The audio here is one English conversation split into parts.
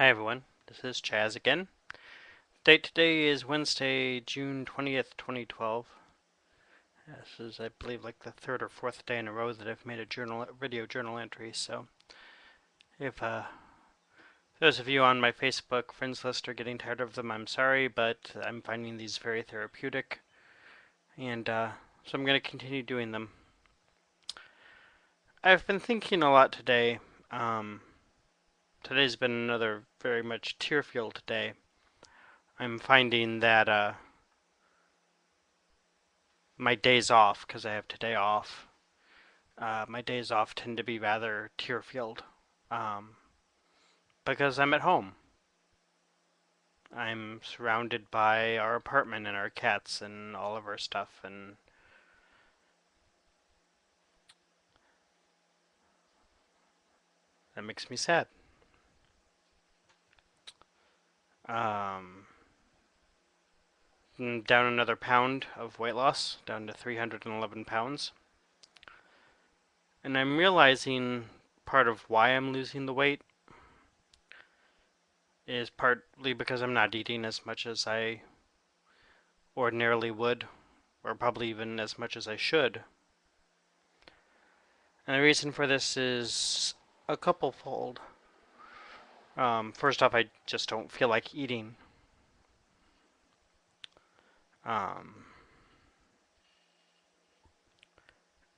Hi everyone, this is Chaz again. Date today is Wednesday, June 20th, 2012. This is, I believe, like the third or fourth day in a row that I've made a video journal entry, so if those of you on my Facebook friends list are getting tired of them, I'm sorry, but I'm finding these very therapeutic, and so I'm going to continue doing them. I've been thinking a lot today. Um, Today's been another very much tear-filled day. I'm finding that my days off, because I have today off, my days off tend to be rather tear-filled um, because I'm at home. I'm surrounded by our apartment and our cats and all of our stuff, and that makes me sad. Um, Down another pound of weight loss, down to 311 pounds. And I'm realizing part of why I'm losing the weight is partly because I'm not eating as much as I ordinarily would, or probably even as much as I should. And the reason for this is a couple fold. First off, I just don't feel like eating. Um,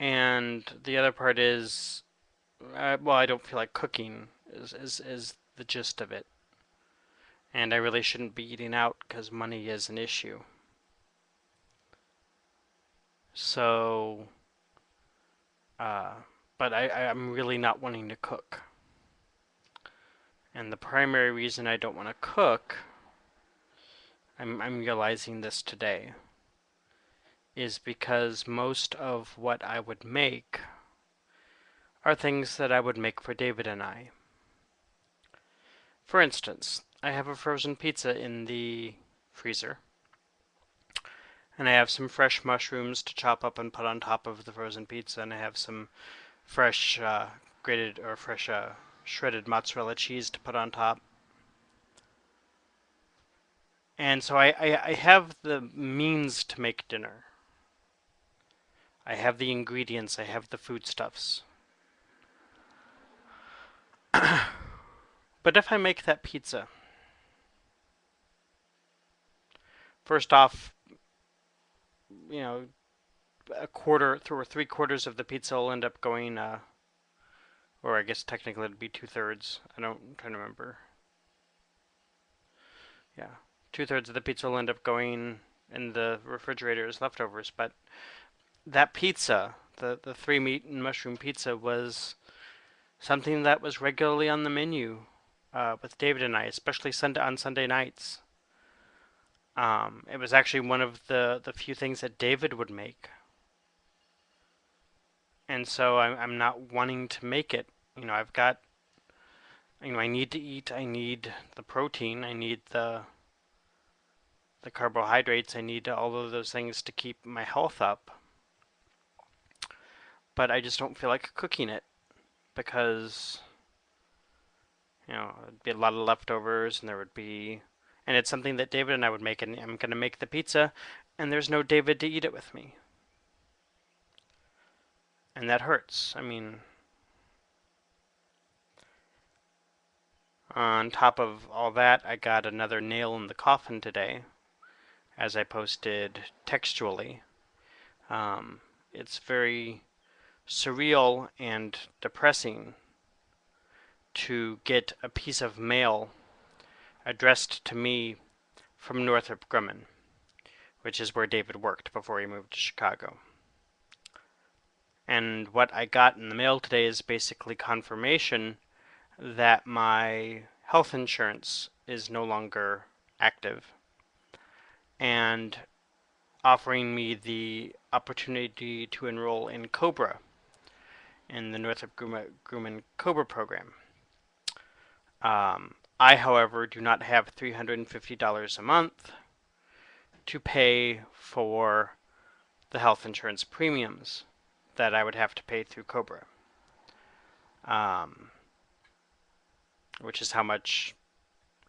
and the other part is, well, I don't feel like cooking is the gist of it. And I really shouldn't be eating out because money is an issue. So, uh, but I'm really not wanting to cook. And the primary reason I don't want to cook, I'm realizing this today, is because most of what I would make are things that I would make for David and I. For instance, I have a frozen pizza in the freezer, and I have some fresh mushrooms to chop up and put on top of the frozen pizza, and I have some fresh grated or fresh shredded mozzarella cheese to put on top. And so I have the means to make dinner. I have the ingredients, I have the foodstuffs. But if I make that pizza, first off, you know, a quarter or 3/4 of the pizza will end up going, or I guess technically it'd be 2/3. I'm trying to remember. Yeah, 2/3 of the pizza will end up going in the refrigerator as leftovers. But that pizza, the three meat and mushroom pizza, was something that was regularly on the menu with David and I, especially on Sunday nights. It was actually one of the few things that David would make, and so I'm not wanting to make it. I've got, I need to eat. I need the protein. I need the carbohydrates. I need all of those things to keep my health up. But I just don't feel like cooking it because it'd be a lot of leftovers, and and it's something that David and I would make, and I'm gonna make the pizza, and there's no David to eat it with me, and that hurts. I mean, on top of all that, I got another nail in the coffin today, as I posted textually. Um, it's very surreal and depressing to get a piece of mail addressed to me from Northrop Grumman, which is where David worked before he moved to Chicago. And what I got in the mail today is basically confirmation that my health insurance is no longer active and offering me the opportunity to enroll in COBRA, in the Northrop Grumman COBRA program. I, however, do not have $350 a month to pay for the health insurance premiums that I would have to pay through COBRA, um, which is how much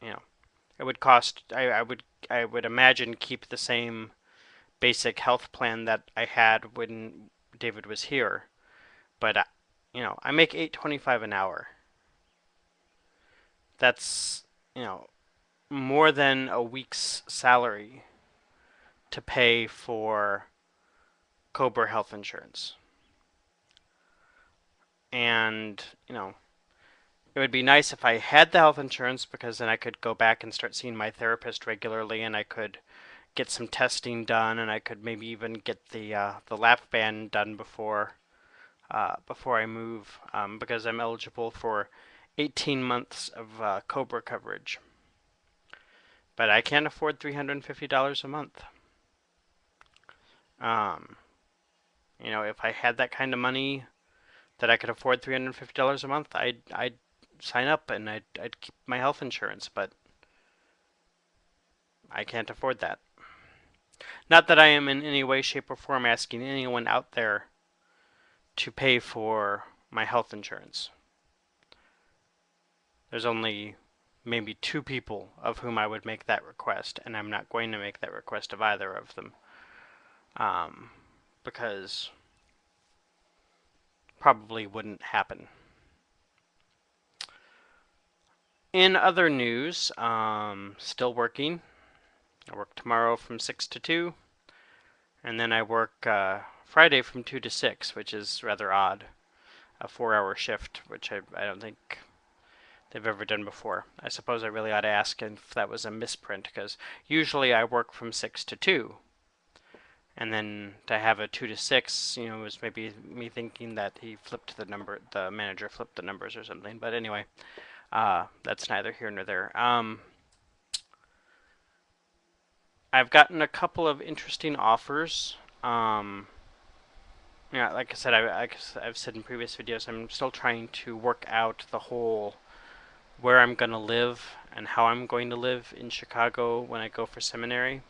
you know, it would cost. I would imagine keep the same basic health plan that I had when David was here, but I make $8.25 an hour. That's more than a week's salary to pay for Cobra health insurance. And, it would be nice if I had the health insurance because then I could go back and start seeing my therapist regularly and I could get some testing done and I could maybe even get the lap band done before I move because I'm eligible for 18 months of Cobra coverage. But I can't afford $350 a month. Um, if I had that kind of money that I could afford $350 a month, I'd sign up and I'd keep my health insurance, but I can't afford that. Not that I am in any way, shape, or form asking anyone out there to pay for my health insurance. There's only maybe 2 people of whom I would make that request, and I'm not going to make that request of either of them. Because probably wouldn't happen. In other news, still working. I work tomorrow from 6 to 2, and then I work Friday from 2 to 6, which is rather odd. A 4-hour shift, which I don't think they've ever done before. I suppose I really ought to ask if that was a misprint, because usually I work from 6 to 2. And then to have a 2 to 6, was maybe me thinking that the manager flipped the numbers or something. But anyway, that's neither here nor there. I've gotten a couple of interesting offers. Like I said, I've said in previous videos, I'm still trying to work out the whole where I'm going to live and how I'm going to live in Chicago when I go for seminary.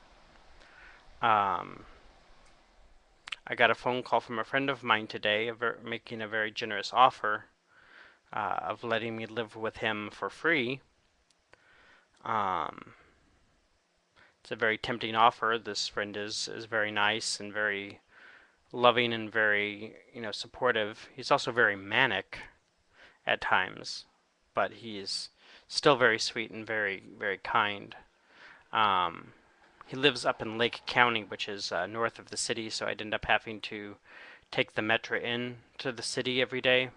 I got a phone call from a friend of mine today making a very generous offer of letting me live with him for free. It's a very tempting offer. This friend is very nice and very loving and very, supportive. He's also very manic at times, but he's still very sweet and very, very kind. He lives up in Lake County, which is north of the city, so I'd end up having to take the metro in to the city every day.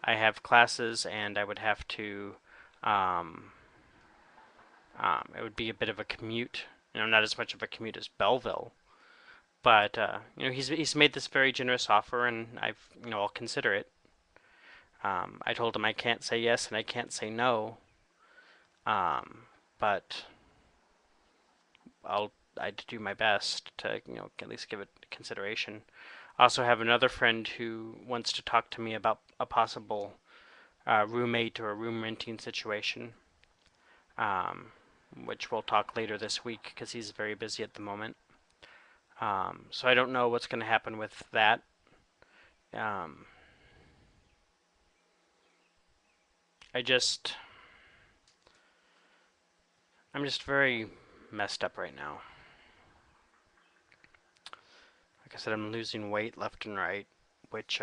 I have classes, and I would have to. It would be a bit of a commute. Not as much of a commute as Belleville, but he's made this very generous offer, and I'll consider it. I told him I can't say yes and I can't say no, but I'd do my best to at least give it consideration. I also have another friend who wants to talk to me about a possible roommate or a room renting situation, which we'll talk later this week because he's very busy at the moment. So I don't know what's going to happen with that. I'm just very messed up right now. Like I said, I'm losing weight left and right, which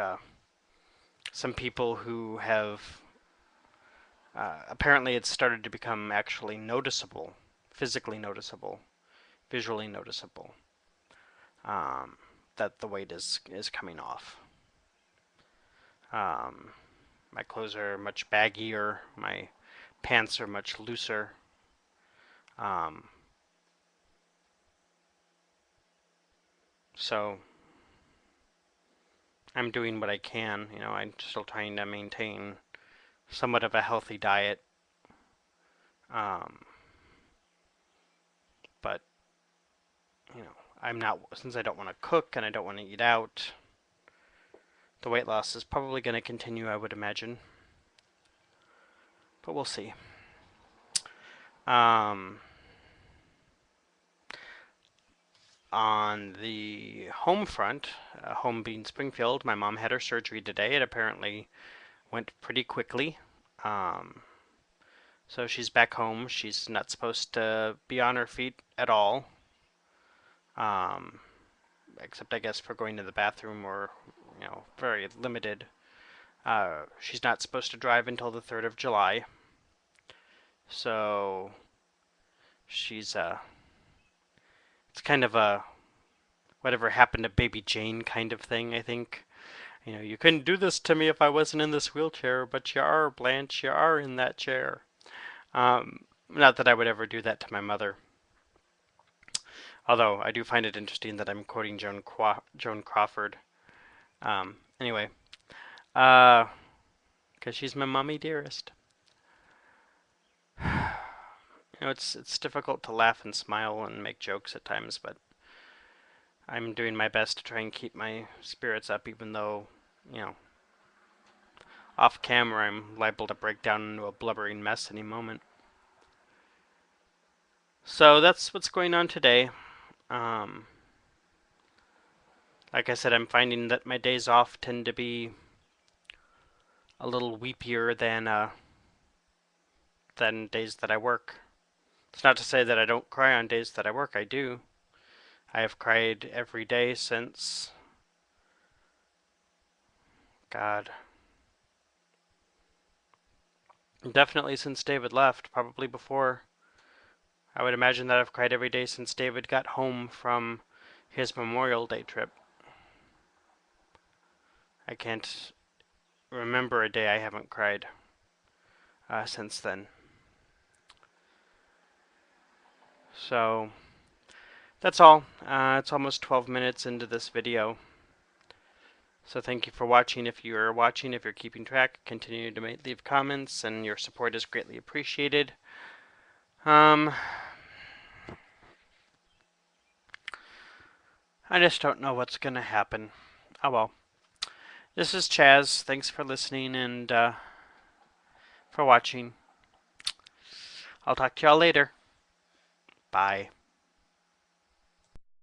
some people who have apparently it's started to become actually noticeable, physically noticeable, visually noticeable, that the weight is coming off. My clothes are much baggier, my pants are much looser. So I'm doing what I can. I'm still trying to maintain somewhat of a healthy diet. But I'm not, since I don't want to cook and I don't want to eat out, the weight loss is probably going to continue, I would imagine. But we'll see. On the home front, home being Springfield, my mom had her surgery today. It apparently went pretty quickly. So So she's back home. She's not supposed to be on her feet at all. Except I guess for going to the bathroom or, very limited. She's not supposed to drive until the 3rd of July. So she's it's kind of a whatever happened to Baby Jane kind of thing, I think. You couldn't do this to me if I wasn't in this wheelchair, but you are, Blanche, you are in that chair. Not that I would ever do that to my mother. Although I do find it interesting that I'm quoting Joan Crawford. Anyway, because she's my mommy dearest. It's difficult to laugh and smile and make jokes at times, but I'm doing my best to try and keep my spirits up, even though, off camera I'm liable to break down into a blubbering mess any moment. So that's what's going on today. Like I said, I'm finding that my days off tend to be a little weepier than days that I work. It's not to say that I don't cry on days that I work. I do. I have cried every day since, God, definitely since David left, probably before. I would imagine that I've cried every day since David got home from his Memorial Day trip. I can't remember a day I haven't cried since then. So that's all. It's almost 12 minutes into this video. So thank you for watching. If you're watching, if you're keeping track, continue to leave comments, and your support is greatly appreciated. I just don't know what's going to happen. Oh well. This is Chaz. Thanks for listening and for watching. I'll talk to y'all later. Bye.